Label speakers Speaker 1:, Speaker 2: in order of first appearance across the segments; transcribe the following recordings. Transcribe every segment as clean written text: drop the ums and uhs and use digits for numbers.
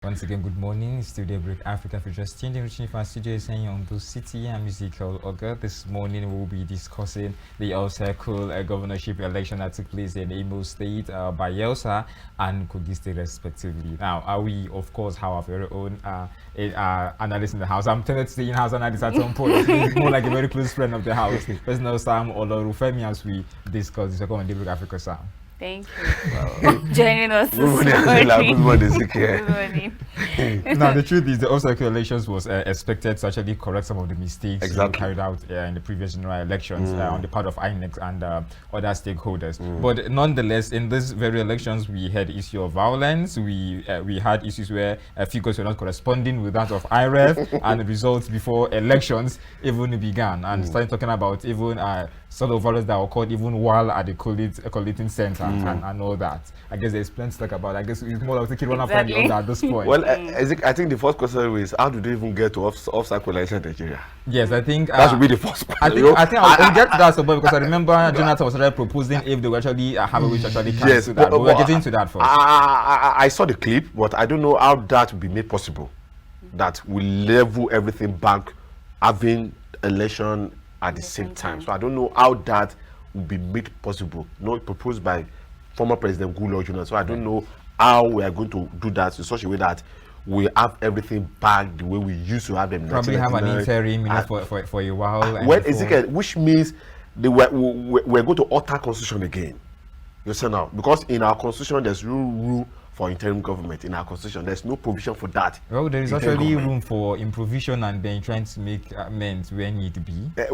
Speaker 1: Once again, good morning. It's still Daybreak Africa for just changing reaching from studio saying on the city. I'm Ezekiel Ogar. This morning we'll be discussing the All-Circle governorship election that took place in Imo State, Bayelsa and Kogi State respectively. Now, we of course have our very own analyst in the house. I'm tempted to say in-house analyst at some point. He's more like a very close friend of the house. Personal Sam Olorunfemi as we discuss this on Daybreak Africa, Sam.
Speaker 2: Thank you for joining us this
Speaker 3: morning. Good morning, Ezekiel.
Speaker 2: Good morning.
Speaker 1: Now, the truth is, the All-Circle elections was expected to actually correct some of the mistakes carried out in the previous general elections on the part of INEC and other stakeholders. But nonetheless, in these very elections, we had issue of violence. We had issues where figures were not corresponding with that of IREF, and the results before elections even began. And starting talking about even sort of violence that occurred even while at the collating center and all that. I guess there's plenty to talk about. I guess it's more like taking one after the other at this point.
Speaker 3: Well, I think the first question is, how do they even get to off-cycle election in Nigeria?
Speaker 1: Yes, I think
Speaker 3: that should be the first question.
Speaker 1: I think I'll get to that somewhere, because I remember Jonathan was already proposing if they were actually have a way to actually cancel that. But we're getting to that first.
Speaker 3: I saw the clip, but I don't know how that will be made possible. That will level everything back, having election at the same time. So I don't know how that will be made possible. Not proposed by former President Goodluck Jonathan. So I don't know how we are going to do that in such a way that we have everything back the way we used to have them.
Speaker 1: Probably have an interim for a while.
Speaker 3: Well, Ezekiel, which means we're going to alter constitution again. You see now, because in our constitution there's no rule for interim government. In our constitution there's no provision for that.
Speaker 1: Well, there is actually room for improvisation and then trying to make amends where need be.
Speaker 3: The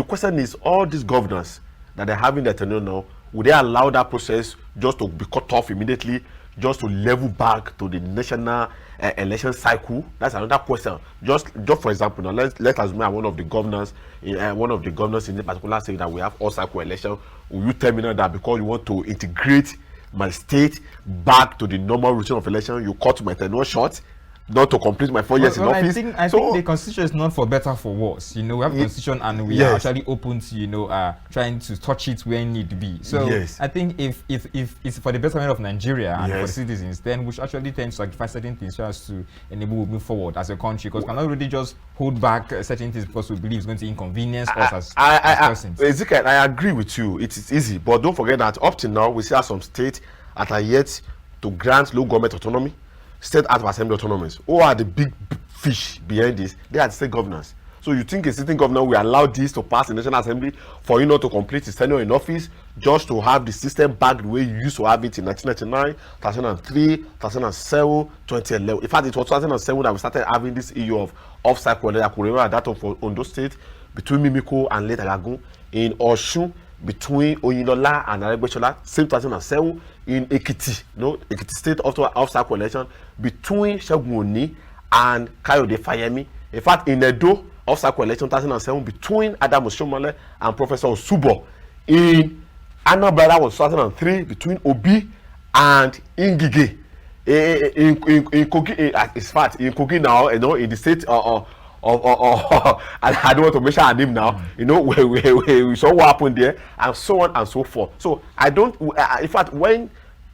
Speaker 3: question is, all these governors that they're having their tenure now, would they allow that process just to be cut off immediately, just to level back to the national election cycle? That's another question. Just for example, now let's assume one of the governors in the particular say that we have all cycle election. Will you tell me now that because you want to integrate my state back to the normal routine of election, you cut my tenure short, not to complete my 4 years in office?
Speaker 1: I think the constitution is not for better for worse. We have a constitution and we are actually open to trying to touch it where need be. So I think if it's for the betterment of Nigeria and for the citizens, then we should actually tend to sacrifice certain things just to enable we move forward as a country, because we cannot really just hold back certain things because we believe it's going to inconvenience us as persons.
Speaker 3: Ezekiel, I agree with you. It is easy, but don't forget that up to now we still have some states that are yet to grant local government autonomy. State House of Assembly autonomies. Who are the big fish behind this? They are the state governors. So you think a sitting governor will allow this to pass in the National Assembly for you not to complete his tenure in office, just to have the system back the way you used to have it in 1999, 2003, 2007, 2011. In fact, it was 2007 that we started having this issue of off-cycle. I could remember that of Ondo State, between Mimiko and Late Agagun, in Osun, between Oyinlola and Aregbesola, same 2007, in Ekiti, Ekiti State off-cycle election, between Segun Oni and Kayode Fayemi. In fact, in Edo off-cycle election 2007, between Adam Oshiomhole and Professor Osubo. In Anambra was 2003, between Obi and Ngige. In Kogi, in Kogi now, in the state I don't want to mention her name now. We saw what happened there, and so on and so forth. So I don't. In fact, when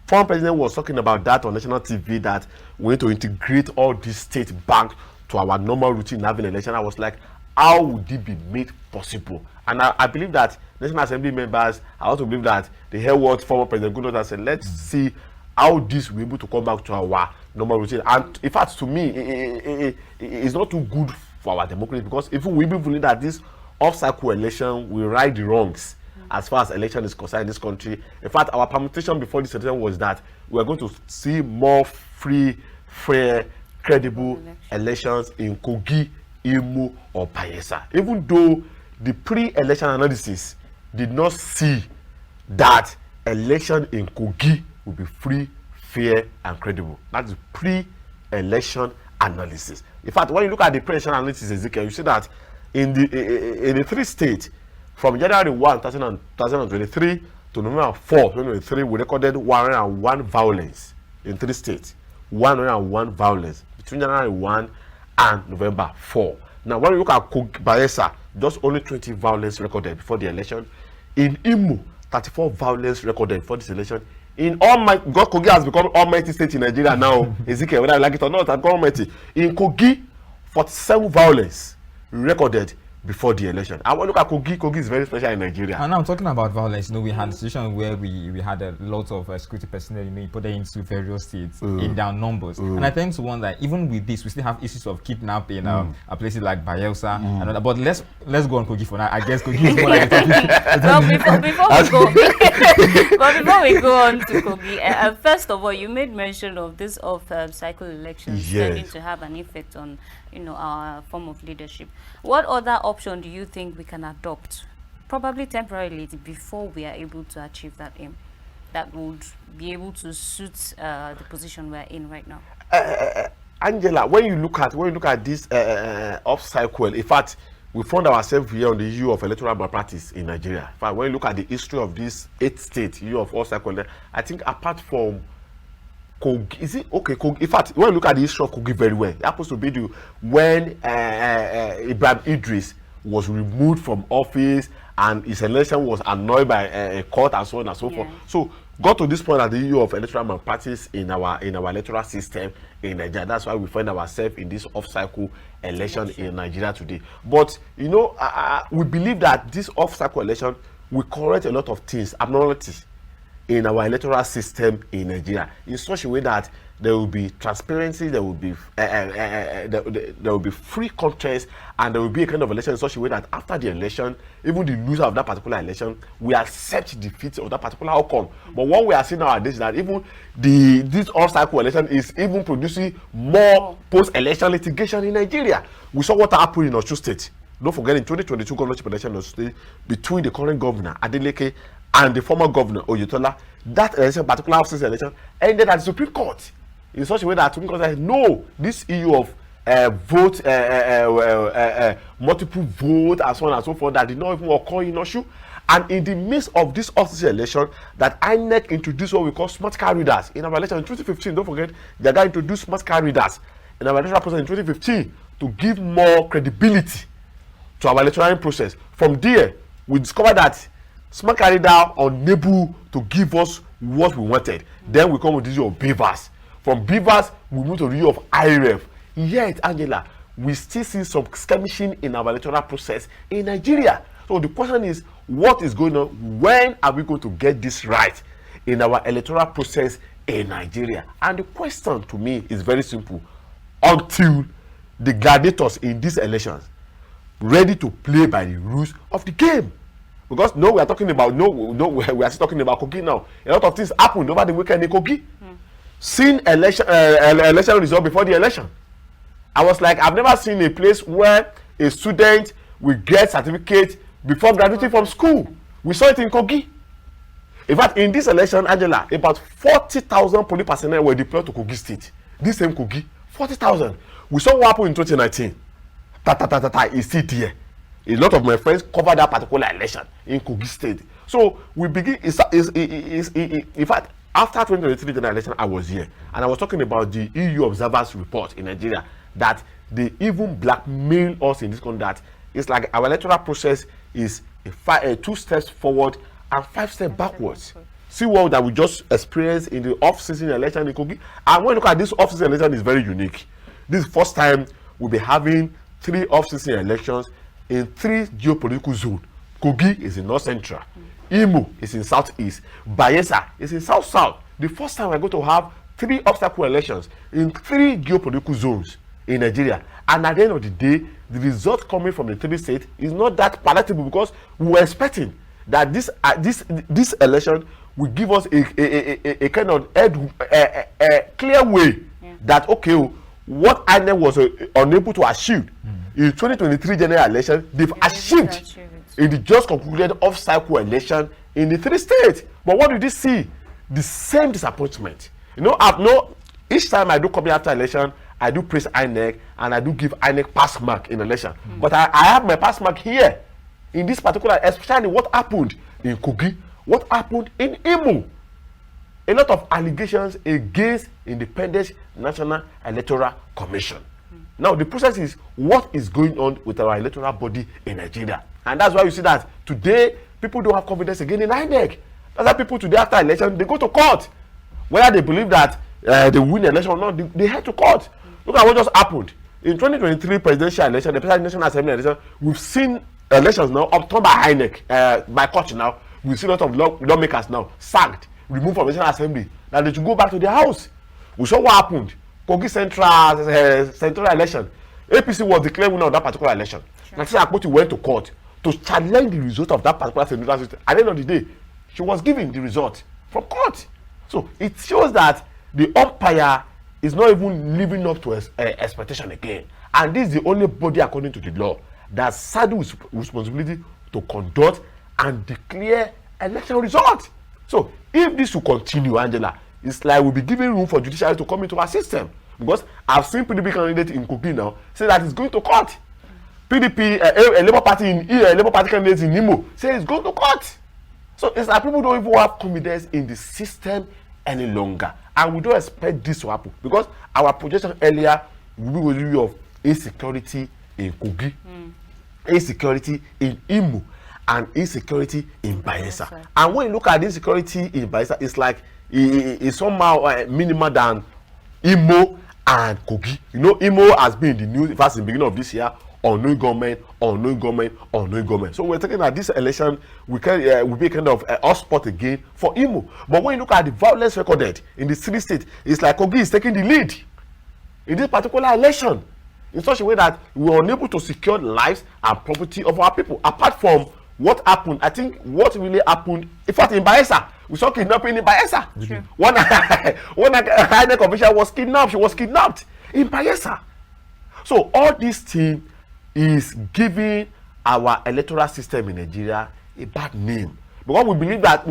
Speaker 3: former president was talking about that on national TV, that we need to integrate all these states back to our normal routine having election, I was like, how would it be made possible? And I believe that National Assembly members, I also believe that they heard what former President Goodluck said. Let's see how this will be able to come back to our normal routine. And in fact, to me, it's not too good for our democracy, because if we believe that this off-cycle election will right the wrongs as far as election is concerned in this country. In fact, our permutation before this election was that we are going to see more free, fair, credible elections in Kogi, Imo, or Bayelsa. Even though the pre-election analysis did not see that election in Kogi will be free, fair, and credible. That's the pre-election analysis. In fact, when you look at the pre-election analysis, Ezekiel, you see that in the three states, from January 1, 2023 to November 4, 2023, we recorded 101 violence in three states. 101 violence between January 1 and November 4. Now, when you look at Bayelsa, just only 20 violence recorded before the election. In Imo, 34 violence recorded before this election. In Almighty, God, Kogi has become Almighty state in Nigeria now. Ezekiel, whether I like it or not, has become Almighty. In Kogi, 47 violence recorded before the election. I want to look at Kogi. Kogi is very special in Nigeria.
Speaker 1: And now talking about violence, we had a situation where we had a lot of security personnel, put into various states in their numbers. And I tend to wonder, even with this, we still have issues of kidnapping at places like Bayelsa and other. But let's go on Kogi for now. I guess Kogi is more like
Speaker 2: before we go on to Kogi, first of all, you made mention of this cycle elections tending to have an effect on our form of leadership. What other option do you think we can adopt, probably temporarily, before we are able to achieve that aim, that would be able to suit the position we're in right now?
Speaker 3: Angela, when you look at this off cycle, in fact, we found ourselves here on the issue of electoral malpractice in Nigeria. In fact, when you look at the history of this 8 states issue of off cycle, I think apart from Kogi, is it okay? Kogi, in fact, when you look at the history of Kogi very well, it happens to be when Ibrahim Idris was removed from office and his election was annoyed by a court and so on and so forth. So got to this point at the issue of electoral malpractice in our electoral system in Nigeria. That's why we find ourselves in this off-cycle election in Nigeria today. But we believe that this off-cycle election will correct a lot of things, abnormalities in our electoral system in Nigeria, in such a way that there will be transparency, there will be free contest, and there will be a kind of election in such a way that after the election, even the loser of that particular election will accept defeat of that particular outcome. But what we are seeing nowadays is that even this off-cycle election is even producing more post-election litigation in Nigeria. We saw what happened in Osun State. Don't forget, in 2022 governorship election in Osun State, between the current governor Adeleke and the former governor Oyetola, that election, particular office election, ended at the Supreme Court in such a way that Supreme Court said, no, this issue of multiple vote and so on and so forth that did not even occur in Osun. And in the midst of this office election, that INEC introduced what we call smart card readers in our election in 2015. Don't forget, they got introduced smart card readers in our electoral process in 2015 to give more credibility to our electoral process. From there, we discovered that smart card reader are unable to give us what we wanted. Then we come with the issue of beavers. From beavers, we move to the issue of IREF. Yet, Angela, we still see some skirmishing in our electoral process in Nigeria. So the question is, what is going on? When are we going to get this right in our electoral process in Nigeria? And the question to me is very simple. Until the gladiators in these elections ready to play by the rules of the game. Because we are talking about we are still talking about Kogi now. A lot of things happened over the weekend in Kogi. Seen election result before the election. I was like, I've never seen a place where a student will get certificate before graduating from school. We saw it in Kogi. In fact, in this election, Angela, about 40,000 police personnel were deployed to Kogi State. This same Kogi, 40,000. We saw what happened in 2019. It's still there. A lot of my friends covered that particular election in Kogi State. So we begin. In fact, after 2023 general election, I was here and I was talking about the EU observers report in Nigeria that they even blackmail us in this country. That it's like our electoral process is a 2 steps forward and 5 steps backwards. See what that we just experienced in the off-season election in Kogi. And when you look at this off-season election, is very unique. This is the first time we'll be having 3 off-season elections in 3 geopolitical zones. Kogi is in north central, Imo is in southeast, Bayelsa is in south-south. The first time we're going to have 3 obstacle elections in 3 geopolitical zones in Nigeria. And at the end of the day, the result coming from the 3 states is not that palatable, because we were expecting that this election will give us a kind of clear way that, okay, what INEC was unable to achieve in 2023 general election, they've achieved in the just concluded off-cycle election in the 3 states. But what did you see? The same disappointment. Each time I do come after election, I do praise INEC and I do give INEC pass mark in election. But I have my pass mark here in this particular, especially what happened in Kogi, what happened in Imo. A lot of allegations against Independent National Electoral Commission. Now the process is what is going on with our electoral body in Nigeria, and that's why you see that today people don't have confidence again in INEC. That's why people today after election, they go to court. Whether they believe that they win the election or not, they head to court. Look at what just happened. In 2023 presidential election, the presidential national assembly election, we've seen elections now upturned by INEC, by court now. We've seen a lot of lawmakers now sacked, removed from the national assembly, that they should go back to their house. We saw what happened. Kogi Central election. APC was declared winner of that particular election. Sure. Natasha Akpoti went to court to challenge the result of that particular central system. At the end of the day, she was given the result from court. So it shows that the umpire is not even living up to expectation again. And this is the only body, according to the law, that saddled with responsibility to conduct and declare election results. So if this will continue, Angela, it's like we'll be giving room for judiciary to come into our system. Because I've seen PDP candidate in Kogi now say that it's going to court. PDP, a Labour Party candidate in Imo say it's going to court. So it's like people don't even have confidence in the system any longer. And we don't expect this to happen. Because our projection earlier will be with of insecurity in Kogi, insecurity in Imo, and insecurity in Bayelsa. Yes, and when you look at insecurity in Bayelsa, it's like it's somehow minimal than Imo and Kogi. You know, Imo has been in the news, in fact, in the beginning of this year, unknowing government. So we're thinking that this election will be kind of a hotspot again for Imo. But when you look at the violence recorded in the three states, it's like Kogi is taking the lead in this particular election in such a way that we were unable to secure lives and property of our people. Apart from what happened, I think what really happened, in fact, in Bayelsa, we saw kidnapping in Bayelsa. Sure. One INEC official was kidnapped. She was kidnapped in Bayelsa. So all this thing is giving our electoral system in Nigeria a bad name. Because we believe that,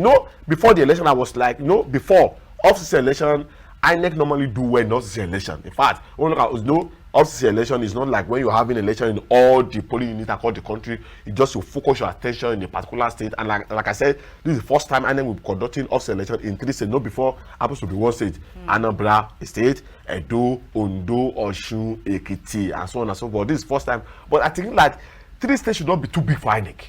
Speaker 3: before the election, I was like, before off-season election, INEC normally do well in off-season election. In fact, off-season election is not like when you're having election in all the polling units across the country. It just to focus your attention in a particular state. And like I said, this is the first time INEC will be conducting off-season election in 3 states. Not before happens to be 1 state. Anambra State, Edo, Ondo, Osun, Ekiti, and so on and so forth. This is the first time. But I think that 3 states should not be too big for INEC.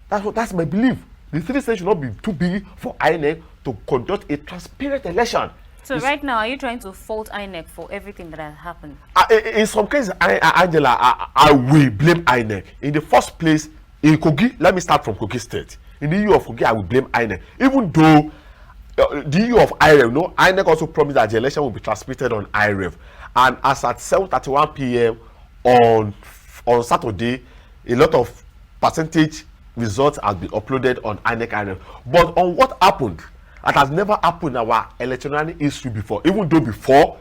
Speaker 3: That's my belief. The 3 states should not be too big for INEC to conduct a transparent election.
Speaker 2: So right now, are you trying to fault INEC for everything that has happened?
Speaker 3: In some cases, Angela, I will blame INEC. In the first place, in Kogi, let me start from Kogi State. In the EU of Kogi, I will blame INEC. Even though the EU of IREV, INEC also promised that the election will be transmitted on IREV. And as at 7:31 p.m. on Saturday, a lot of percentage results have been uploaded on INEC IREV. But on what happened? That has never happened in our electoral history before. Even though before,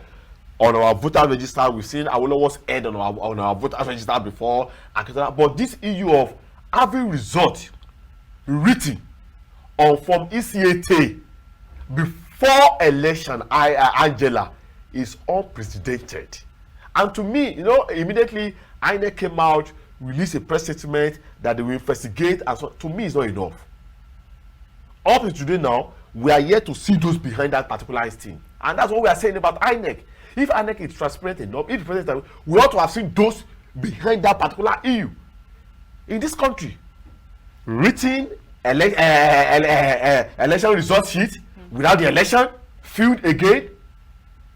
Speaker 3: on our voter register, we've seen Awolowo's head on our voter register before. But this issue of having result written on Form ECAT before election, Angela, is unprecedented. And to me, immediately INEC came out, released a press statement that they will investigate, and so to me, it's not enough. Up to today now, we are yet to see those behind that particular thing. And that's what we are saying about INEC. If INEC is transparent enough, we ought to have seen those behind that particular EU. In this country, written election result sheet without the election, filled again,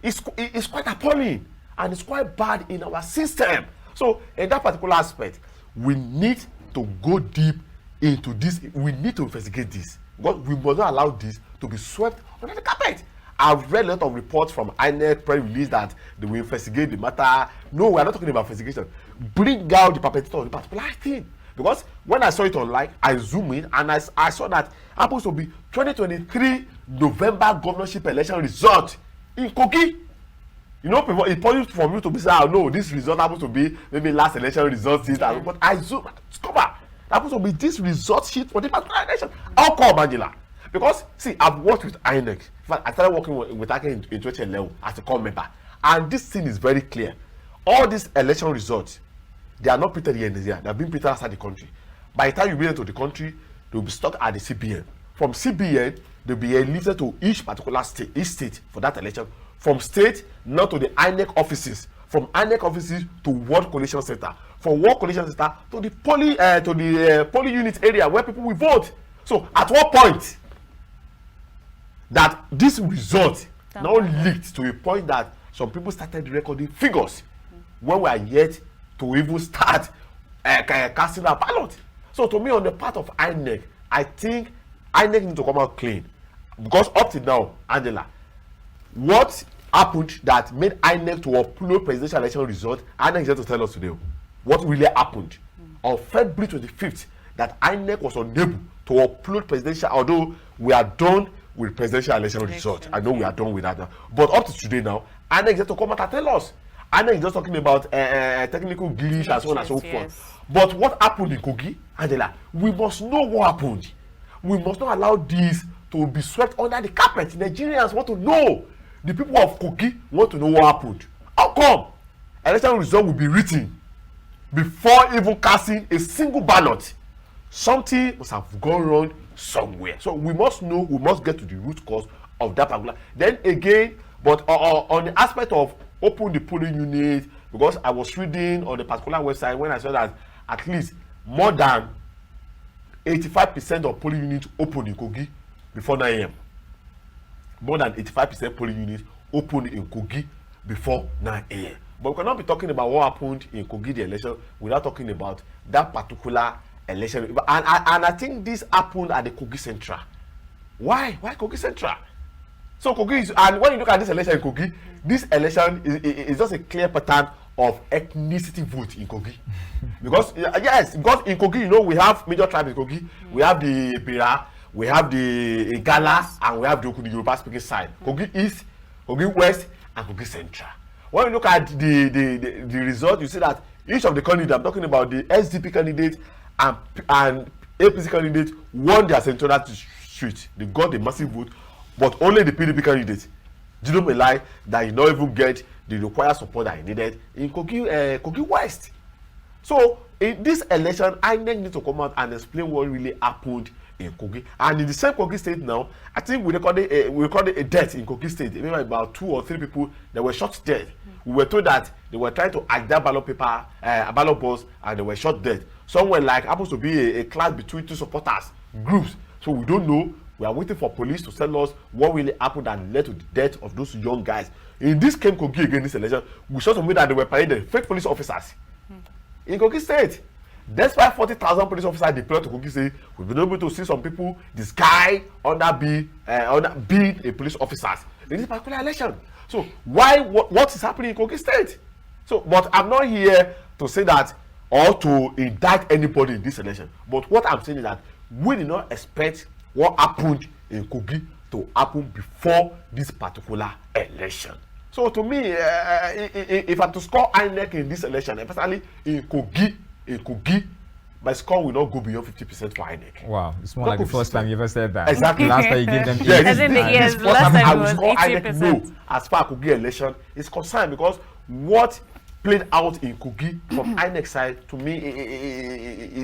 Speaker 3: it's quite appalling. And it's quite bad in our system. So in that particular aspect, we need to go deep into this. We need to investigate this. Because we must not allow this to be swept under the carpet. I've read a lot of reports from INEC press release that they will investigate the matter. No, we are not talking about investigation. Bring out the perpetrator of the particular thing. Because when I saw it online, I zoomed in and I saw that happens to be 2023 November governorship election result in Kogi. People, it's possible for me to be saying, no, this result happens to be maybe last election result. But I zoomed, discover. Happens to be this result sheet for the particular election. How come, Angela? Because, see, I've worked with INEC. In fact, I started working with INEC in 2011 as a core member. And this thing is very clear. All these election results, they are not printed here in Nigeria. They are being printed outside the country. By the time you bring into the country, they will be stuck at the CBN. From CBN, they will be lifted to each particular state, for that election. From state, not to the INEC offices. From INEC offices to World Collation Center. From World Collation Center to the polling unit area where people will vote. So at what point that this result now leaked to a point that some people started recording figures when we are yet to even start casting a ballot. So to me, on the part of INEC, I think INEC need to come out clean, because up to now, Angela, what happened that made INEC to upload presidential election result? INEC is here to tell us today what really happened on February 25th, that INEC was unable to upload presidential, although we are done with presidential election result. I know we are done with that now, but up to today now, INEC is here to come out and tell us. INEC is just talking about technical glitch and so on and so forth. But what happened in Kogi, Angela? We must know what happened. We must not allow this to be swept under the carpet. Nigerians want to know. The people of Kogi want to know what happened. How come election result will be written before even casting a single ballot? Something must have gone wrong somewhere. So we must know, we must get to the root cause of that particular. Then again, but on the aspect of open the polling unit, because I was reading on the particular website when I saw that at least more than 85% of polling units opened in Kogi before 9 a.m. More than 85% polling units opened in Kogi before 9 a.m. But we cannot be talking about what happened in Kogi, the election, without talking about that particular election. And I think this happened at the Kogi Central. Why? Why Kogi Central? So Kogi is, and when you look at this election in Kogi, this election is just a clear pattern of ethnicity vote in Kogi. Because yes, because in Kogi, you know, we have major tribes in Kogi. We have the Bira, we have the Igala, and we have the Yoruba speaking side. Kogi East, Kogi West, and Kogi Central. When you look at the result, you see that each of the candidates, I'm talking about the SDP candidate and APC candidate, won their central street. They got a massive vote, but only the PDP candidate didn't rely that you not even get the required support that he needed in Kogi West. So in this election, INEC need to come out and explain what really happened in Kogi. And in the same Kogi state now, I think we recorded a death in Kogi state. Maybe about 2 or 3 people that were shot dead. We were told that they were trying to hide their ballot paper, ballot box, and they were shot dead. Somewhere like happens to be a clash between 2 supporters groups. So we don't know. We are waiting for police to tell us what really happened and led to the death of those young guys. In this came Kogi again, this election, we saw somebody that they were paraded fake police officers in Kogi state. Despite 40,000 police officers deployed to Kogi state, we've been able to see some people disguised under being a police officers in this particular election. So why? What is happening in Kogi state? So, but I'm not here to say that or to indict anybody in this election. But what I'm saying is that we did not expect what happened in Kogi to happen before this particular election. So to me, if I'm to score INEC in this election, especially in Kogi, my score will not go beyond 50% for INEC.
Speaker 1: Wow, it's more like the first time you ever said that.
Speaker 3: Exactly.
Speaker 1: Last time you gave them
Speaker 3: this first time I will score INEC no as far as Kogi election is concerned, because what played out in Kogi from INEC side to me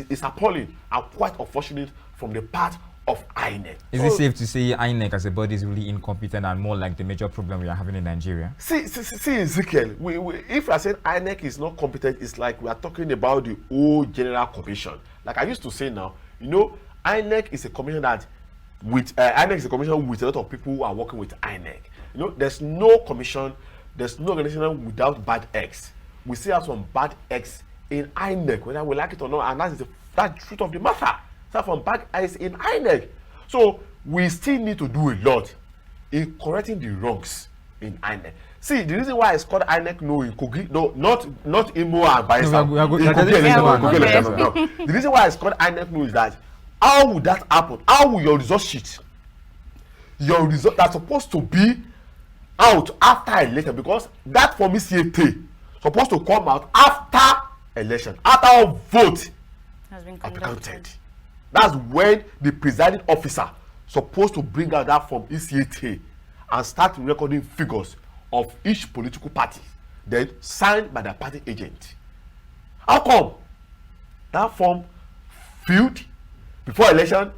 Speaker 3: is appalling and quite unfortunate from the part of INEC.
Speaker 1: Is it safe to say INEC as a body is really incompetent and more like the major problem we are having in Nigeria?
Speaker 3: See Ezekiel, if I said INEC is not competent, it's like we are talking about the old general commission. Like I used to say now, you know, INEC is a commission that INEC is a commission with a lot of people who are working with INEC. You know, there's no commission, there's no organization without bad eggs. We still have some bad eggs in INEC, whether we like it or not, and that's the truth of the matter. From bad eyes in INEC. So we still need to do a lot in correcting the wrongs in INEC. See, the reason why I scored INEC no in Kogi, no, not Imo and Bayelsa. The reason why I scored INEC no is that how would that happen? How will your result sheet, your result that's supposed to be out after election, because that for me CAT supposed to come out after election, after our vote
Speaker 2: has been
Speaker 3: counted. That's when the presiding officer supposed to bring out that form ECAT and start recording figures of each political party, then signed by the party agent. How come that form filled before election?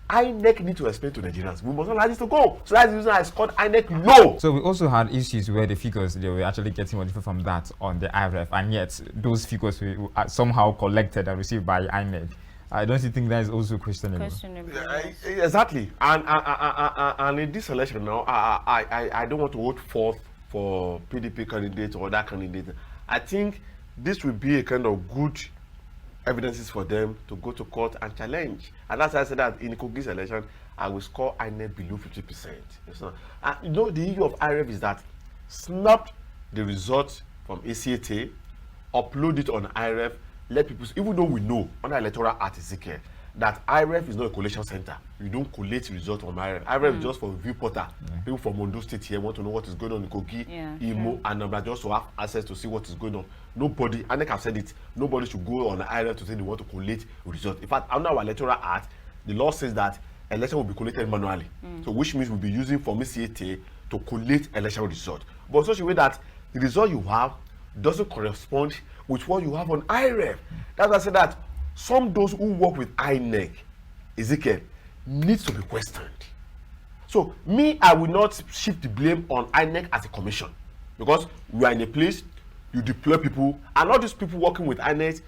Speaker 3: INEC need to explain to Nigerians. We must not allow this to go. So that's the reason I scored INEC no.
Speaker 1: So we also had issues where the figures, they were actually getting modified from that on the IRF, and yet those figures were somehow collected and received by INEC. I don't think that is also questionable.
Speaker 3: Exactly. And in this election now, I don't want to vote for PDP candidates or that candidate. I think this will be a kind of good evidences for them to go to court and challenge. And that's why I said that in Kogi's election, I will score INEC below 50%. The issue of IREF is that snap the results from ACAT, upload it on IREF, let people, even though we know under Electoral Act Ezekiel that IREF is not a collation center. You don't collate results from IREF. IREF is just for view portal. People from Ondo State here want to know what is going on in Kogi, Imo, and just to have access to see what is going on. Nobody, INEC have said it, nobody should go on the IREF to say they want to collate results. In fact, under our Electoral Act, the law says that election will be collated manually. So which means we'll be using Form CAT to collate election results. But in such a way that the result you have doesn't correspond with what you have on IREF. That's why I said that some those who work with INEC, Ezekiel, needs to be questioned. So me, I will not shift the blame on INEC as a commission, because we are in a place, you deploy people, and all these people working with INEC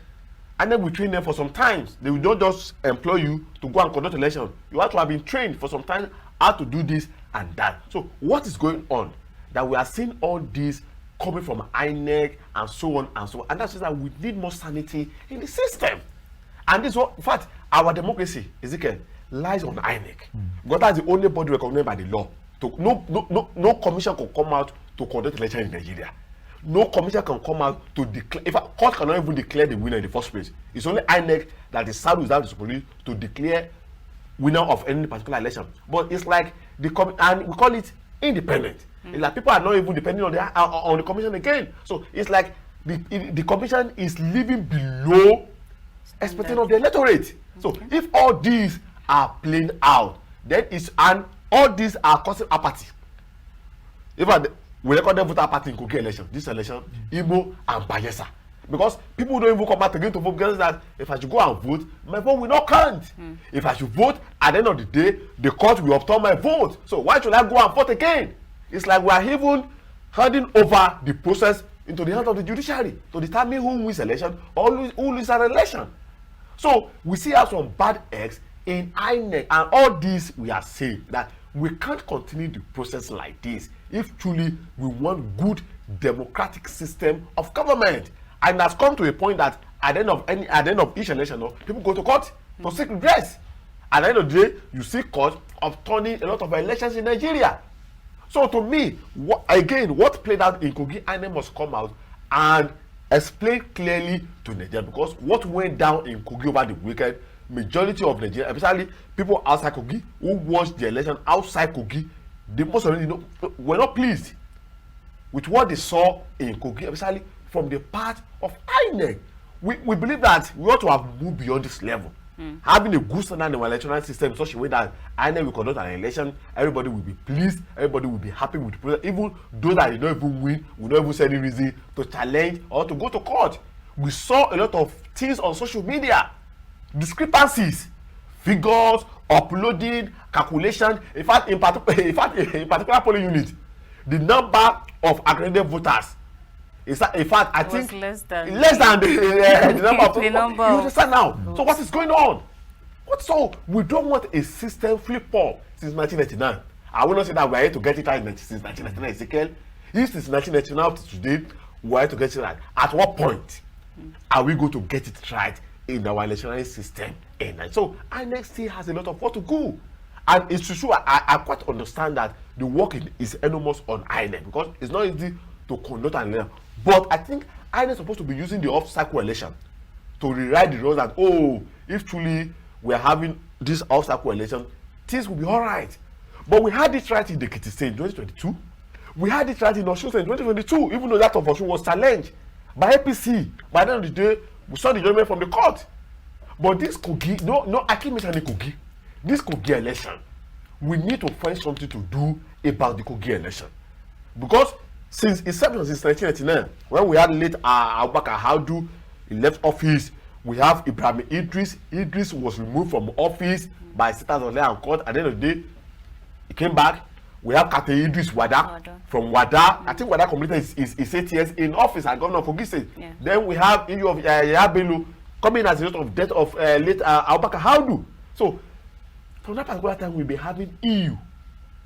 Speaker 3: will train them for some time. They will not just employ you to go and conduct election. You have to have been trained for some time how to do this and that. So what is going on that we are seeing all these coming from INEC and so on and so on, and that's just that we need more sanity in the system. And this what, in fact, our democracy, Ezekiel, lies on INEC. Because that's the only body recognized by the law. No commission can come out to conduct election in Nigeria. No commission can come out to declare. In fact, court cannot even declare the winner in the first place. It's only INEC that is saddled with that responsibility to declare winner of any particular election. But it's like and we call it independent. It's like people are not even depending on the commission again. So it's like the commission is living below expectation of the electorate. So if all these are playing out, then and all these are causing apathy. Even we record voter apathy in Kogi election, this election, Igbo and Bayelsa, because people don't even come out again to vote, because that if I should go and vote, my vote will not count. If I should vote, at the end of the day, the court will overturn my vote. So why should I go and vote again? It's like we are even handing over the process into the hands of the judiciary to determine who wins election or who loses an election. So we see how some bad eggs in INEC, and all this we are saying that we can't continue the process like this if truly we want good democratic system of government. And it has come to a point that at the end of each election, people go to court to seek redress. At the end of the day, you see court upturning a lot of elections in Nigeria. So to me, what played out in Kogi, INEC must come out and explain clearly to Nigeria, because what went down in Kogi over the weekend, majority of Nigeria, especially people outside Kogi who watched the election outside Kogi, they most already were not pleased with what they saw in Kogi, especially from the part of INEC. We believe that we ought to have moved beyond this level. Having a good standard in our electoral system in such a way that INEC will conduct an election, everybody will be pleased, everybody will be happy with the process. Even those that did not even win will not even see any reason to challenge or to go to court. We saw a lot of things on social media, discrepancies, figures, uploading, calculation. In fact, in particular polling unit, the number of accredited voters is, in fact, I think
Speaker 2: less than
Speaker 3: the number of
Speaker 2: the number.
Speaker 3: You understand now? So what is going on? So we don't want a system flip-flop since 1999. I will not say that we are here to get it right since 1999, Ezekiel. If since 1999 to today, we are here to get it right. At what point are we going to get it right in our electoral system? So INEC still has a lot of work to go. And it's true, I quite understand that the work is enormous on INEC, because it's not easy to conduct an election. But I think INEC is supposed to be using the off-cycle election to rewrite the rules that, if truly we are having this off-cycle election, things will be all right. But we had it right in the Ekiti State in 2022. We had it right in Osun State in 2022, even though that of Osun was challenged by APC. By the end of the day, we saw the judgment from the court. But this Kogi, I keep mentioning Kogi. This Kogi election, we need to find something to do about the Kogi election. Because since inception, since 1999, when we had late Abubakar Haudu, he left office, we have Ibrahim Idris. Idris was removed from office by Sitters of Law and Court. At the end of the day, he came back. We have Kate Idris Wada from Wada. I think Wada completed his 8 years in office as governor of Kogi State. Then we have issue of Yaya Bello coming as a result of death of late Abubakar Audu. So from that particular time, we'll be having EU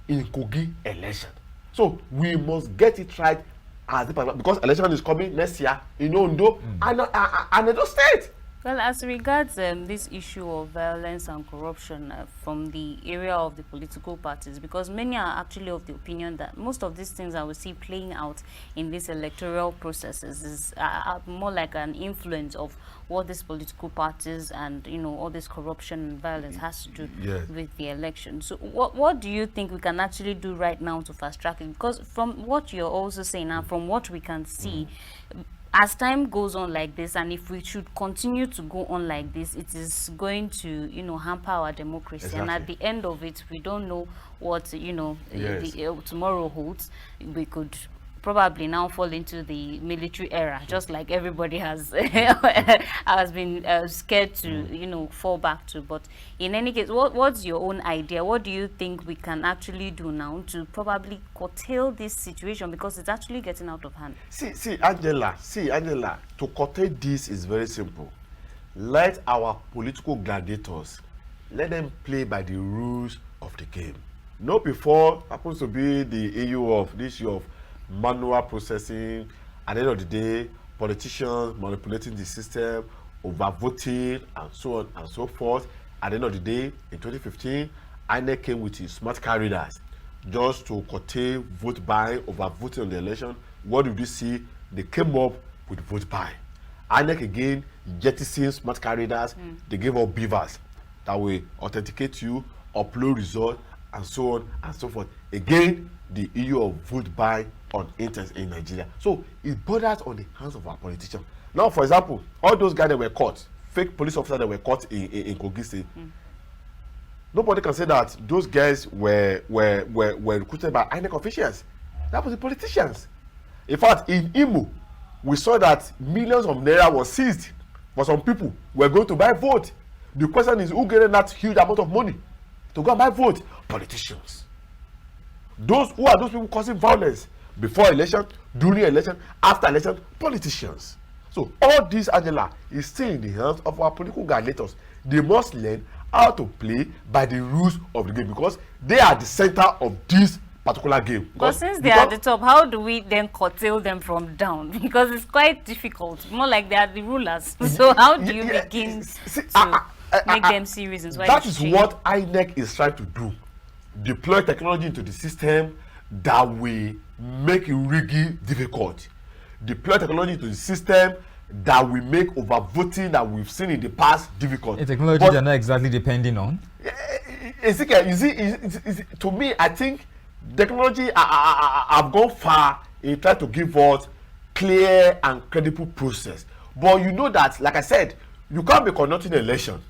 Speaker 3: in Kogi election. So we must get it right as the particular, because election is coming next year in Ondo and Edo State.
Speaker 2: Well, as regards this issue of violence and corruption from the area of the political parties, because many are actually of the opinion that most of these things that we see playing out in these electoral processes is more like an influence of what these political parties and, you know, all this corruption and violence has to do with the election. So what do you think we can actually do right now to fast track it? Because from what you're also saying now, from what we can see, as time goes on like this, and if we should continue to go on like this, it is going to, you know, hamper our democracy. Exactly. And at the end of it, we don't know what, you know, tomorrow holds. We could probably now fall into the military era, just like everybody has has been scared to, you know, fall back to. But in any case, what's your own idea? What do you think we can actually do now to probably curtail this situation, because it's actually getting out of hand?
Speaker 3: See, Angela, to curtail this is very simple. Let our political gladiators, let them play by the rules of the game. No, before happens to be the EU of this year of manual processing. At the end of the day, politicians manipulating the system, overvoting, and so on and so forth. At the end of the day, in 2015, INEC came with his smart card readers just to curtail vote buying, overvoting on the election. What did we see? They came up with vote buying. INEC again jettisoned smart card readers. They gave up beavers that will authenticate you, upload results, and so on and so forth. Again, the issue of vote buying on internet in Nigeria. So it borders on the hands of our politicians. Now, for example, all those guys that were caught, fake police officers that were caught in Kogi State, nobody can say that those guys were recruited by INEC officials. That was the politicians. In fact, in Imo, we saw that millions of naira was seized for some people who were going to buy vote. The question is, who getting that huge amount of money to go and buy vote? Politicians. Who are those people causing violence before election, during election, after election? Politicians. So all this, Angela, is still in the hands of our political gladiators. They must learn how to play by the rules of the game, because they are the center of this particular game.
Speaker 2: But since they are at the top, how do we then curtail them from down? Because it's quite difficult. More like they are the rulers. So how do you begin to make them see reasons why?
Speaker 3: That is what INEC is trying to do. Deploy technology into the system that will make rigging difficult. Deploy technology into the system that will make overvoting that we've seen in the past difficult.
Speaker 1: A technology they're not exactly depending on.
Speaker 3: Ezekiel, to me, I think technology have gone far in trying to give us clear and credible process. But you know that, like I said, you can't be conducting an election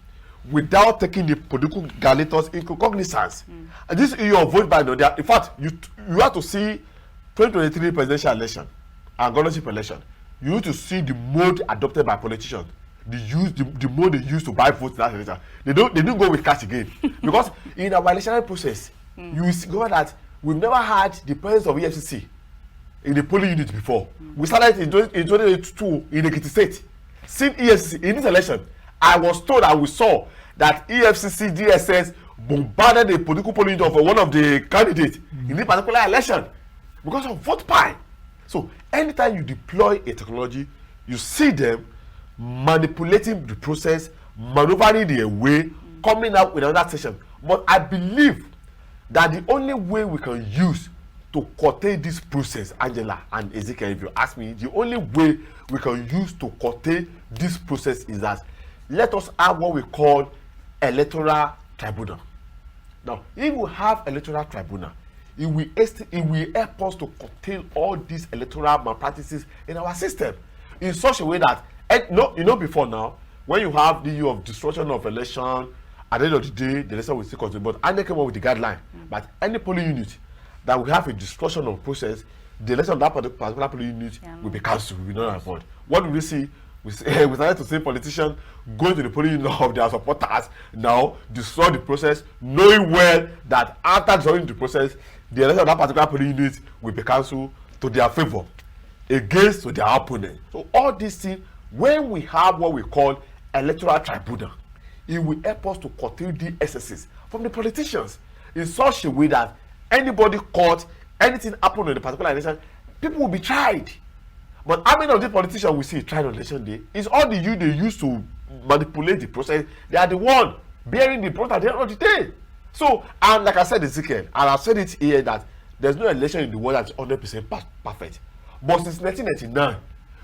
Speaker 3: without taking the political gladiators into cognizance. And this is your vote by no. In fact, you have to see 2023 presidential election and governorship election. You need to see the mode adopted by politicians. The mode they use to buy votes in that election. They don't go with cash again. Because in our electoral process, you will discover that we've never had the presence of EFCC in the polling unit before. We started in 2022 in Ekiti State. Since EFCC in this election, I was told and we saw that EFCC DSS bombarded the political polling unit of one of the candidates in this particular election because of vote buying. So anytime you deploy a technology, you see them manipulating the process, maneuvering their way, coming up with another session. But I believe that the only way we can use to curtail this process, Angela and Ezekiel, if you ask me, the only way we can use to curtail this process is that let us have what we call electoral tribunal. Now, if we have electoral tribunal, it will help us to curtail all these electoral malpractices in our system in such a way that, before now, when you have the issue of destruction of election, at the end of the day, the election will still continue. But I came up with the guideline. But any polling unit that will have a destruction of process, the election of that particular polling unit will be cancelled, will be not avoid. What do we see? We started to see politicians going to the polling unit of their supporters now, destroy the process, knowing well that after destroying the process, the election of that particular polling unit will be cancelled to their favor, against to their opponent. So all these things, when we have what we call electoral tribunal. It will help us to curtail the excesses from the politicians in such a way that anybody caught, anything happened in the particular election, people will be tried. But how many of the politicians we see tried on election day? It's all the youth they use to manipulate the process. They are the one bearing the brunt at the end of the day. So, and like I said, Ezekiel, and I've said it here, that there's no election in the world that's 100% perfect. But since 1999,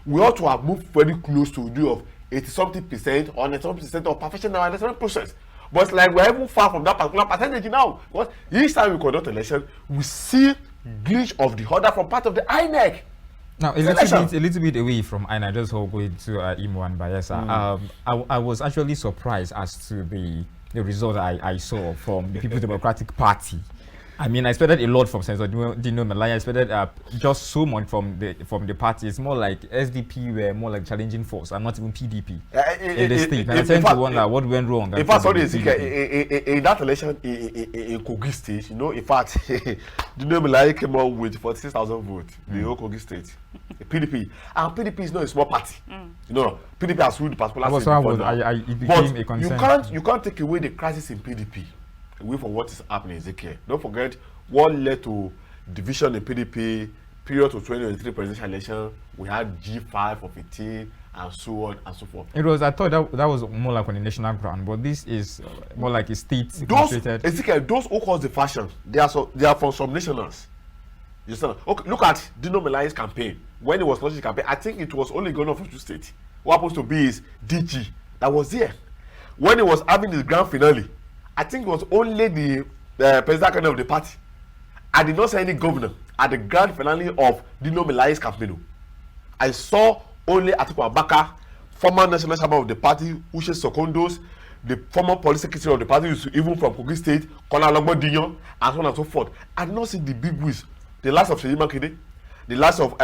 Speaker 3: we ought to have moved very close to a deal of 80-something% or 90% of perfection in our election process. But it's like we're even far from that particular percentage now. Because each time we conduct election, we see glitch of the order from part of the INEC.
Speaker 1: Now, a little bit away from INEC, just going to Imo and Bayelsa. I was actually surprised as to the result I saw from the People's Democratic Party. I mean, I expected a lot from Senator Dino Malaya. I expected just so much from the party. It's more like SDP were more like challenging force and not even PDP in the state. And I tend to wonder what went wrong.
Speaker 3: In fact, sorry, in that election in Kogi State, you know, in fact, Dino Malaya came out with 46,000 votes. The whole Kogi State, PDP, and PDP is not a small party. You know, PDP has ruled the particular state.
Speaker 1: It became a concern.
Speaker 3: You can't take away the crisis in PDP. Away from what is happening in Ezekiel. Don't forget what led to division in PDP period to 2023 presidential election. We had G5 of 15 and so on and so forth.
Speaker 1: I thought that was more like on a national ground, but this is more like a state concentrated.
Speaker 3: Ezekiel, those who cause the fashion, they are from some nationals. You understand? Okay, look at Dino Melaye's campaign. When he was launching the campaign, I think it was only Governor of the state. What happens to be is DG that was there. When he was having his grand finale, I think it was only the president of the party. I did not see any governor at the grand finale of Dino Melaye's campaign. I saw only Atiku Abubakar, former national chairman of the party, Uche Secondos, the former policy secretary of the party, even from Kogi State, Kola Logbo Dinyo, and so on and so forth. I did not see the big wigs, the last of Seyi Makinde, the last of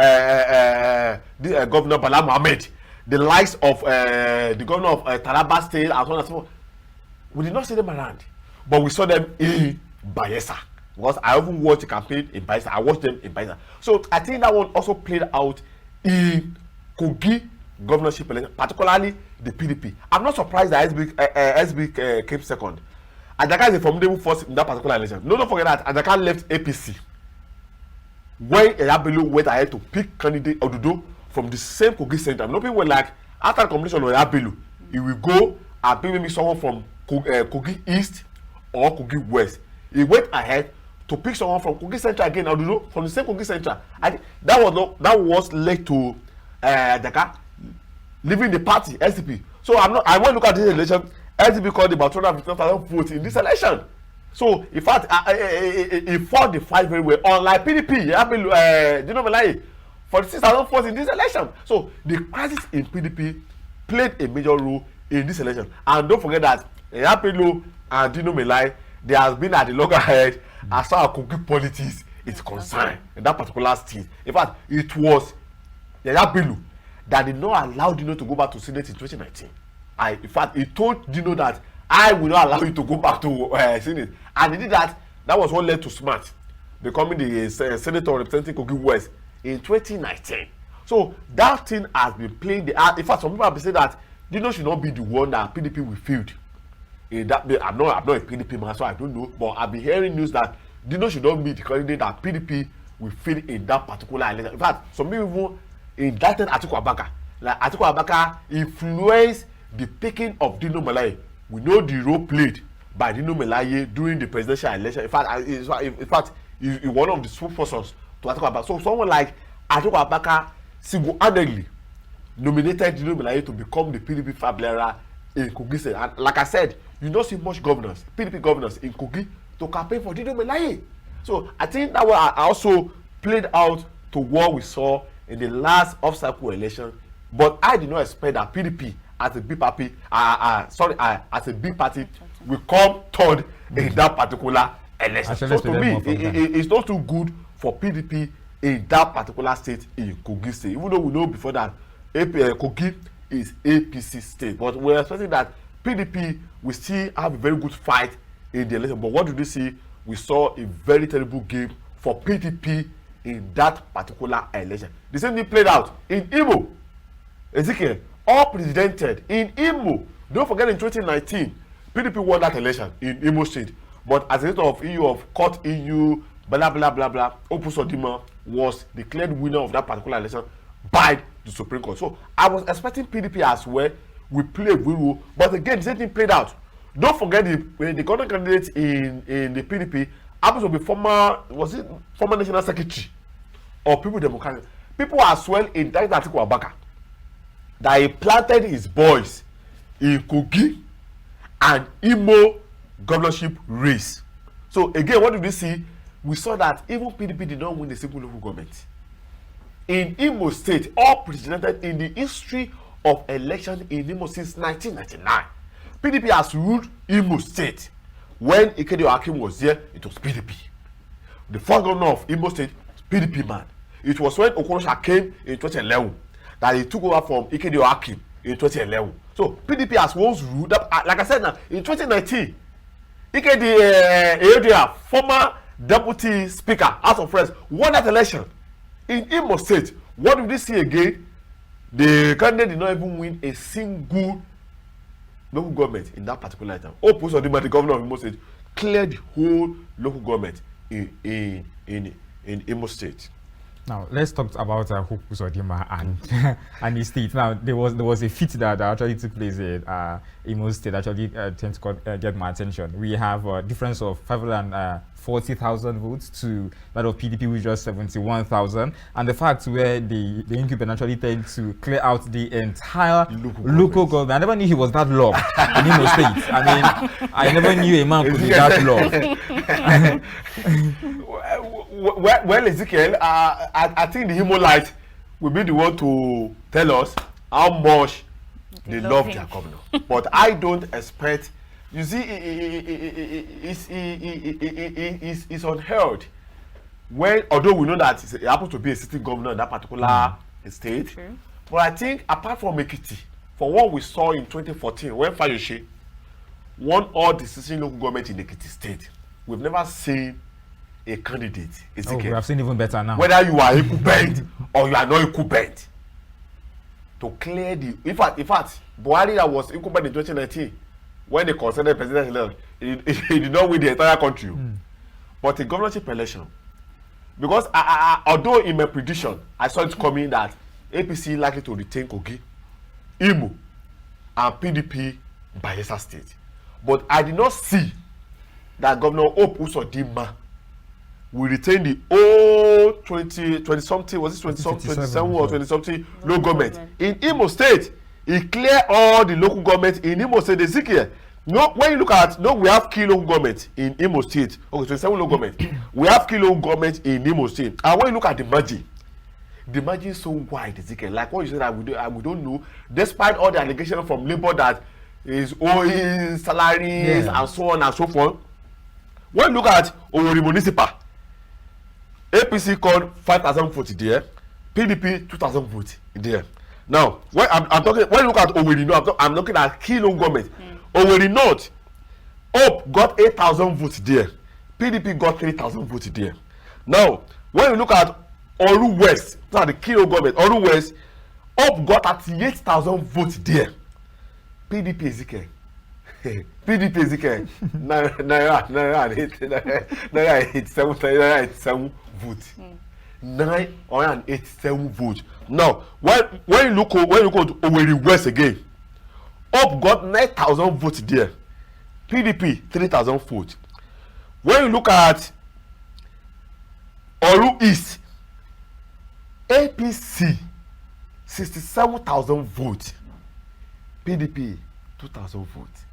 Speaker 3: Governor Bala Mohammed, the likes of the governor of Taraba State, and so on and so forth. We did not see them around, but we saw them in Bayelsa. Because I even watched the campaign in Bayelsa. I watched them in Bayelsa. So I think that one also played out in Kogi governorship election, particularly the PDP. I'm not surprised that SB came second. Adaka is a formidable force in that particular election. No, don't forget that Adaka left APC when Eyabelu went ahead to pick candidate Odudo from the same Kogi center. No people were like, after the completion of Eyabelu, he will go and pick maybe someone from Kogi East or Kogi West. He went ahead to pick someone from Kogi Central again, Odudo, from the same Kogi Central. That was led to Adaka leaving the party, SDP. So I want to look at this election. SDP called about 250,000 votes in this election. So in fact, he fought the fight very well. Unlike PDP, Dino Melaye, 46,000 votes in this election. So the crisis in PDP played a major role in this election. And don't forget that Yapelo and Dino Melaye, they have been at the loggerhead as far as Kogi politics is concerned in that particular state. In fact, it was Yapelo that did not allow Dino to go back to Senate in 2019. In fact, he told Dino that I will not allow you to go back to Senate. And he did that. That was what led to Smart becoming the senator representing Kogi West in 2019. So that thing has been playing in fact, some people have said that Dino should not be the one that PDP will field. I'm not a PDP man, so I don't know. But I've been hearing news that Dino should not be the candidate that PDP will field in that particular election. In fact, some people indicted Atiku Abubakar. Like Atiku Abubakar influenced the picking of Dino Melaye. We know the role played by Dino Melaye during the presidential election. In fact, he's one of the spokespersons to Atiku Abubakar. So someone like Atiku Abubakar single-handedly nominated Dino Melaye to become the PDP flag bearer in Kogi State. And like I said, you don't see much governors, PDP governors in Kogi to campaign for Dino Melaye. So I think that one also played out to what we saw in the last off-cycle election. But I did not expect that PDP as a big party, as a big party, will come third in that particular election. So to me, it's not too good for PDP in that particular state in Kogi State. Even though we know before that Kogi is APC state, but we're expecting that PDP will still have a very good fight in the election. But what did we see? We saw a very terrible game for PDP in that particular election. The same thing played out in Imo. Ezekiel, unprecedented in Imo. Don't forget in 2019, PDP won that election in Imo State. But as a result of court EU, blah, blah, blah, blah, Opusodima was declared winner of that particular election by the Supreme Court. So I was expecting PDP as well. We play a good role. But again, the same thing played out. Don't forget the current candidate in the PDP happens to be former National Secretary of People Democratic. People as well in that Atiku Abubakar that he planted his boys in Kogi and Imo governorship race. So again, what did we see? We saw that even PDP did not win the single local government. In Imo State, unprecedented in the history of election in Imo since 1999. PDP has ruled Imo State. When Ikedio Akim was there, it was PDP. The first governor of Imo State, PDP man. It was when Okorosha came in 2011 that he took over from Ikedio Akim in 2011. So PDP has once ruled up, like I said now, in 2019, Ikedio former deputy speaker, House of Reps, won that election. In Imo State, what did we see again? The candidate did not even win a single local government in that particular time. Opusodima, the governor of Imo State, cleared the whole local government in Imo State.
Speaker 1: Now let's talk about Opusodima and the state. Now there was a feat that actually took place in Imo State actually tends to get my attention. We have a difference of 540,000 votes to that of PDP, which was 71,000, and the fact where the incumbent actually tend to clear out the entire local government. I never knew he was that loved in Imo State. I mean, I never knew a man could be that loved.
Speaker 3: Well, Ezekiel, I think the Imolite will be the one to tell us how much they love their governor. But I don't expect. You see, it's unheard. When, although we know that it happens to be a sitting governor in that particular state, true. But I think apart from Ekiti, for what we saw in 2014 when Fayose won all the sitting local government in Ekiti State, we've never seen a candidate.
Speaker 1: Oh, we have seen even better now.
Speaker 3: Whether you are incumbent or you are not incumbent, to clear the. In fact, Buhari that was incumbent in 2019, when the concerned president left, he did not win the entire country. But the governorship election, because although in my prediction, I saw it coming that APC likely to retain Kogi, Imo, and PDP Bayelsa State. But I did not see that Governor Opusodima will retain the old 20 something, was it 27 or 20 something local government. In Imo State, he cleared all the local government in Imo State. Ezekiel, no, when you look at, no, we have key local government in Imo State. Okay, 27 local government. We have key local government in Imo State. And when you look at the margin is so wide, Ezekiel. Like what you said, we don't know. Despite all the allegations from Labour that is owing salaries and so on and so forth. When you look at Owerri Municipal, APC called 5,000 votes there, PDP 2,000 votes there. Now, when I'm talking, when you look at Owerri North, I'm looking at key local government. Owerri North, Hope got 8,000 votes there, PDP got 3,000 votes there. Now, when you look at Oru West, that's the key local government, Oru West, Hope got 38,000 votes there, PDP Ezekiel. PDP Ezekiel, Naira 87 votes. 987 votes. Now, when you look at Owerri West again, Hope got 9,000 votes there, PDP 3,000 votes. When you look at Oru East, APC 67,000 votes, PDP 2,000 votes.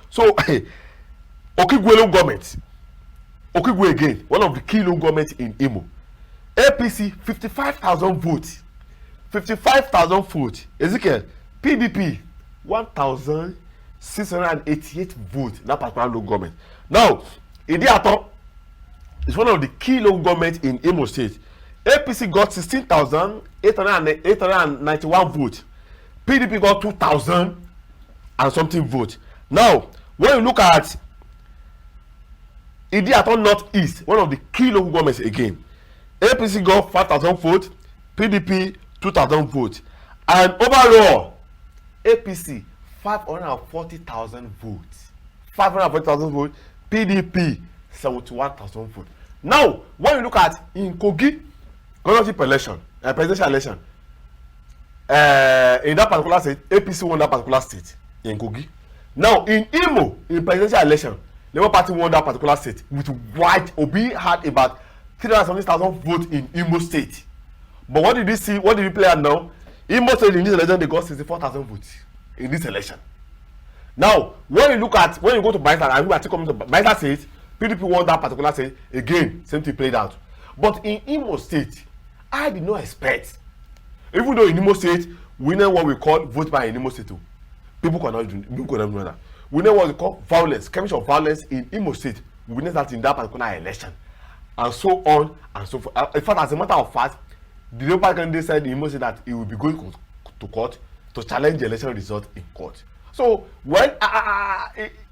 Speaker 3: So, Okigwe government, Okigwe again, one of the key local governments in Imo, APC 55,000 votes, 55,000 votes. Ezekiel, PDP 1,688 votes. That particular local government. Now, Idiato is one of the key local governments in Imo State. APC got 16,891 votes. PDP got 2,000 and something votes. Now, when you look at Idiato Northeast, one of the key local governments again, APC got 5,000 votes, PDP 2,000 votes, and overall APC 540,000 votes. 540,000 votes. PDP 71,000 votes. Now, when you look at in Kogi governorship election, presidential election, in that particular state, APC won that particular state in Kogi. Now, in Imo, in presidential election, Labour Party won that particular state with wide. Obi had about 370,000 votes in Imo State. But what did you see? What did you play at now? Imo State in this election, they got 64,000 votes in this election. Now, when you go to Bayelsa, and we are coming to Bayelsa State, PDP won that particular state. Again, same thing played out. But in Imo State, I did not expect. Even though in Imo State, we know what we call vote by in Imo State too. People cannot do that. We know what we call violence, chemical of violence in Imo State. We witnessed that in that particular election. And so on and so forth. In fact, as a matter of fact, the Labour candidate said in Imo State that he will be going to court to challenge the election result in court. So, when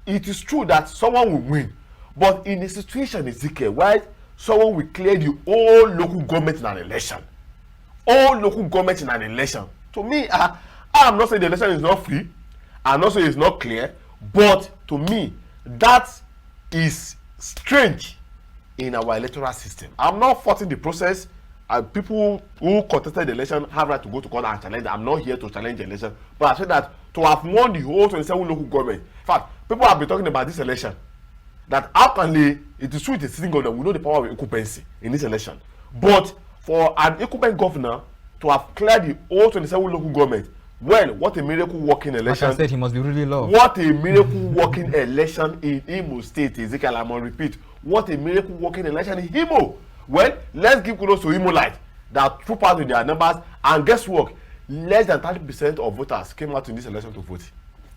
Speaker 3: it is true that someone will win, but in a situation, Ezekiel, where someone will clear the whole local government in an election, to me, I'm not saying the election is not free, I'm not saying it's not clear, but to me, that is strange in our electoral system. I'm not faulting the process. People who contested the election have right to go to court and challenge. I'm not here to challenge the election, but I said that to have won the whole 27 local government. In fact, people have been talking about this election. That how can they? It is true it is sitting governor. We know the power of incumbency in this election, but for an incumbent governor to have cleared the whole 27 local government, well, what a miracle working election!
Speaker 1: Like I said, he must be really loved.
Speaker 3: What a miracle working election in Imo State, Ezekiel. I'm on repeat. What a miracle working election in Imo. Well, let's give kudos to Imo Light that troop out with their numbers, and guess what? Less than 30% of voters came out in this election to vote.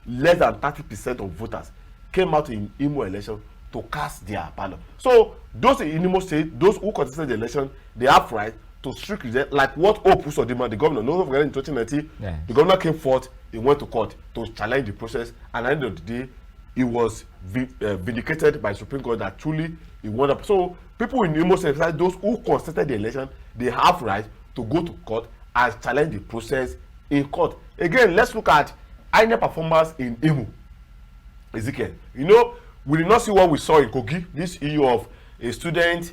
Speaker 3: Less than 30% of voters came out in Imo election to cast their ballot. So those in Imo State, those who contested the election, they have right to strictly like what Hope Usodima, the governor, no forgetting in 2019, the governor came forth, he went to court to challenge the process, and at the end of the day, he was vindicated by Supreme Court that truly he won up. So people in Imo State, those who contested the election, they have right to go to court and challenge the process in court. Again, let's look at INEC performance in Imo. Ezekiel, you know, we did not see what we saw in Kogi, this issue of a student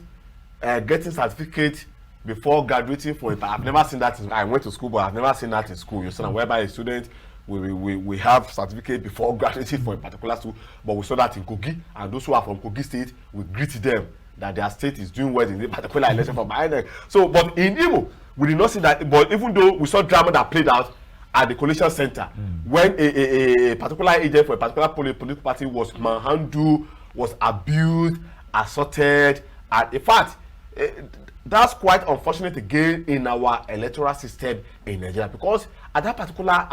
Speaker 3: getting certificate before graduating for it. I've never seen that. I went to school, but I've never seen that in school. You see, whereby a student we have certificate before graduating for a particular school, but we saw that in Kogi, and those who are from Kogi State, we greet them that their state is doing well in a particular election for INEC. So, but in Imo, we did not see that. But even though we saw drama that played out at the collation center, when a particular agent for a particular political party was manhandled, was abused, assaulted, and in fact, that's quite unfortunate again in our electoral system in Nigeria, because at that particular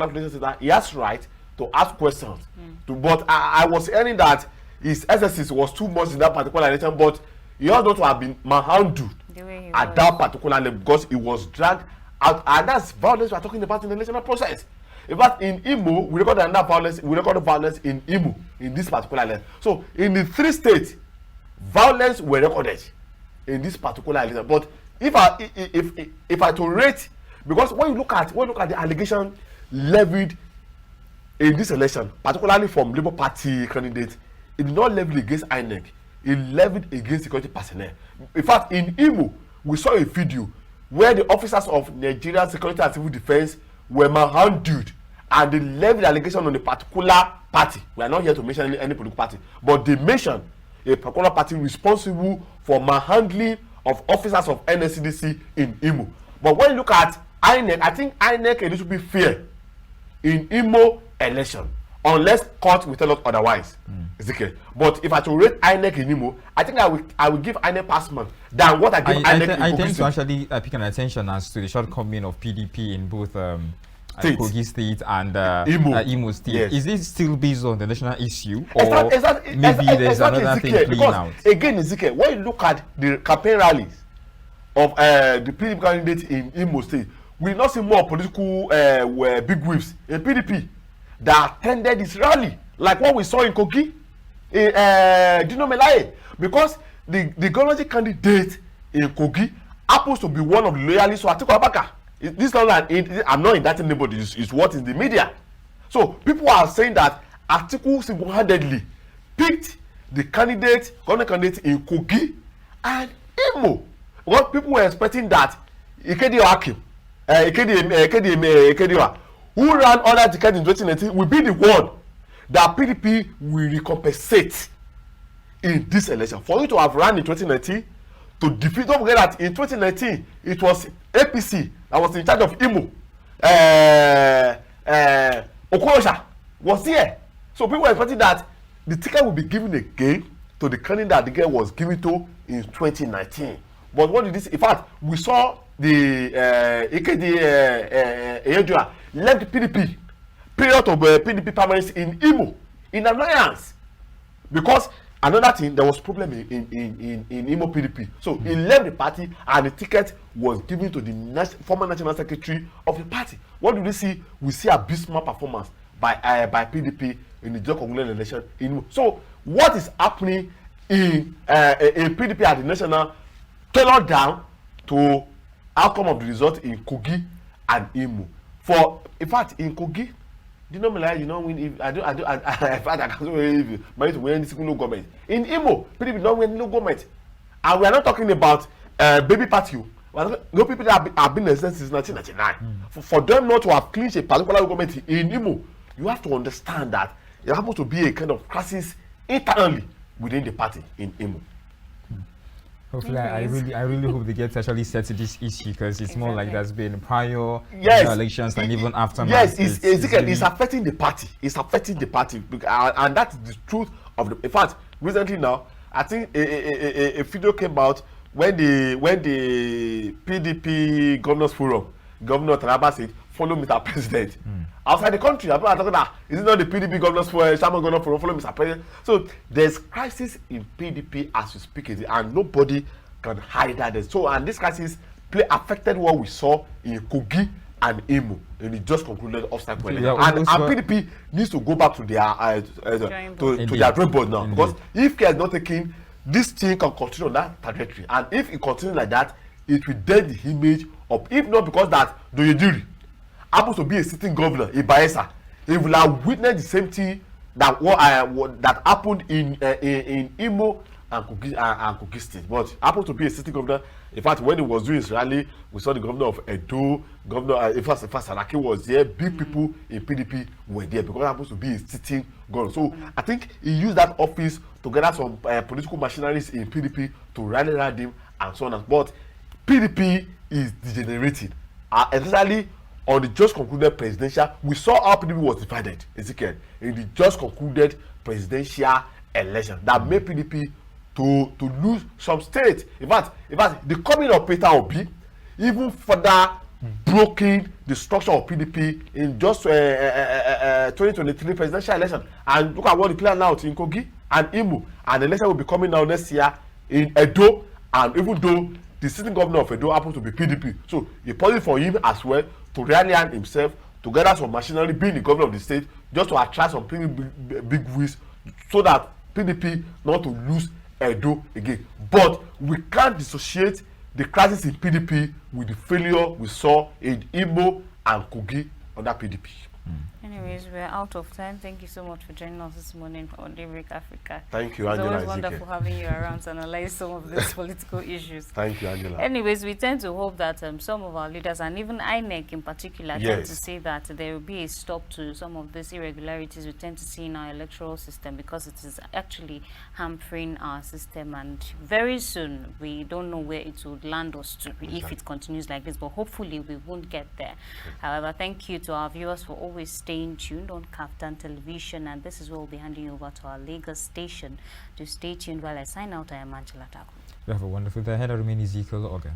Speaker 3: collation center, he has right to ask questions. But I was hearing that his SSS was too much in that particular election, but he ought not to have been manhandled at that particular level because he was dragged out, and that's violence we are talking about in the electoral process. In fact, in Imo, we recorded another violence. We recorded violence in Imo in this particular election. So in the 3 states, violence were recorded in this particular election. But if I to rate, because when you look at the allegation levied in this election, particularly from Labour Party candidates, it did not levy against INEC. It levied against security personnel. In fact, in Imo, we saw a video where the officers of Nigerian Security and Civil Defense were manhandled, and they levied allegation on a particular party. We are not here to mention any political party, but they mentioned a particular party responsible for manhandling of officers of NSCDC in Imo. But when you look at INEC, I think INEC a little bit fair in Imo election, unless court will tell us otherwise. Ezekiel. But if I to rate INEC in Imo, I think I will give INEC pass mark than what I give INEC in Kogi.
Speaker 1: I tend to actually pick an attention as to the shortcoming of PDP in both Kogi State and Imo State. Yes. Is it still based on the national issue, or maybe there's another thing playing out?
Speaker 3: Again, Ezekiel, when you look at the campaign rallies of the PDP candidates in Imo State, we not see more political big whips in PDP that attended this rally, like what we saw in Kogi, Dino Melaye, because the governorship candidate in Kogi happens to be one of the loyalists of Atiku Abubakar. This not I'm not indicting anybody. It's what is the media. So people are saying that Atiku single-handedly picked the governor candidate in Kogi and Imo. What people were expecting that Ikedi Hakim, who ran other tickets in 2019, will be the one that PDP will recompensate in this election. For you to have run in 2019 to defeat, don't forget that in 2019 it was APC that was in charge of Imo. Okorocha was here. So people were expecting that the ticket will be given again to the candidate that the guy was given to in 2019. But what did this? In fact, we saw the Ejua left the PDP period of PDP primaries in Imo in alliance, because another thing, there was problem in Imo PDP. So he left the party and the ticket was given to the former national secretary of the party. What do we see? We see a abysmal performance by PDP in the just concluded election in Imo. So what is happening in PDP at the national tailored down to outcome of the result in Kogi and Imo. For in fact in Kogi, you know win if I can't win if manage to win any single government. In Imo, PDP don't win no government. And we are not talking about baby party. No people that have been in existence since 1999. For them not to have clinched a particular government in Imo, you have to understand that there happens to be a kind of crisis internally within the party in Imo.
Speaker 1: Hopefully, I really hope they get actually set to this issue, because it's more like that's been prior elections and even after.
Speaker 3: Yes, it's affecting the party. It's affecting the party, and that's the truth of the. In fact, recently now, I think a video came out when the PDP Governors Forum, Governor Taraba said, "Follow Mr. President." Outside the country, people are talking about, is it not the PDP Governors Forum, Shaman Governor Forum, follow Mr. President? So there's crisis in PDP as we speak, and nobody can hide that. So, and this crisis affected what we saw in Kogi and Imo in the just concluded obstacle election. And PDP needs to go back to their their drawing board now, because if care is not taken, this thing can continue on that trajectory, and if it continues like that, it will dent the image of, if not because that Doyediri happens to be a sitting governor in Bayelsa, he will have witnessed the same thing that that happened in Imo and Kogi State. But happens to be a sitting governor. In fact, when he was doing his rally, we saw the governor of Edo, governor in fact Saraki was there. Big people in PDP were there because he happens to be a sitting governor. So I think he used that office to gather some political machineries in PDP to rally around him and so on. But PDP is degenerating, especially on the just concluded presidential. We saw how PDP was divided, Ezekiel, in the just concluded presidential election that made PDP to lose some states. In fact, the coming of Peter Obi even further broken the structure of PDP in just 2023 presidential election. And look at what the plan now in Kogi and Imo, and the election will be coming now next year in Edo. And even though the sitting governor of Edo happens to be PDP, so it's possible for him as well to rally on himself, to gather some machinery, being the governor of the state, just to attract some big wins, so that PDP not to lose Edo again. But we can't dissociate the crisis in PDP with the failure we saw in Imo and Kogi under PDP.
Speaker 2: Anyways, we're out of time. Thank you so much for joining us this morning on Daybreak Africa.
Speaker 3: Thank you, Angela.
Speaker 2: It's always wonderful having you around to analyze some of these political issues.
Speaker 3: Thank you, Angela.
Speaker 2: Anyways, we tend to hope that some of our leaders, and even INEC in particular, tend to say that there will be a stop to some of these irregularities we tend to see in our electoral system, because it is actually hampering our system. And very soon, we don't know where it will land us to if it continues like this, but hopefully we won't get there. However, thank you to our viewers for always staying tuned on KAFTAN television, and this is what we'll be handing over to our Lagos station. To stay tuned while I sign out. I am Angela Daku.
Speaker 1: You have a wonderful day ahead. I remain Ezekiel Ogar.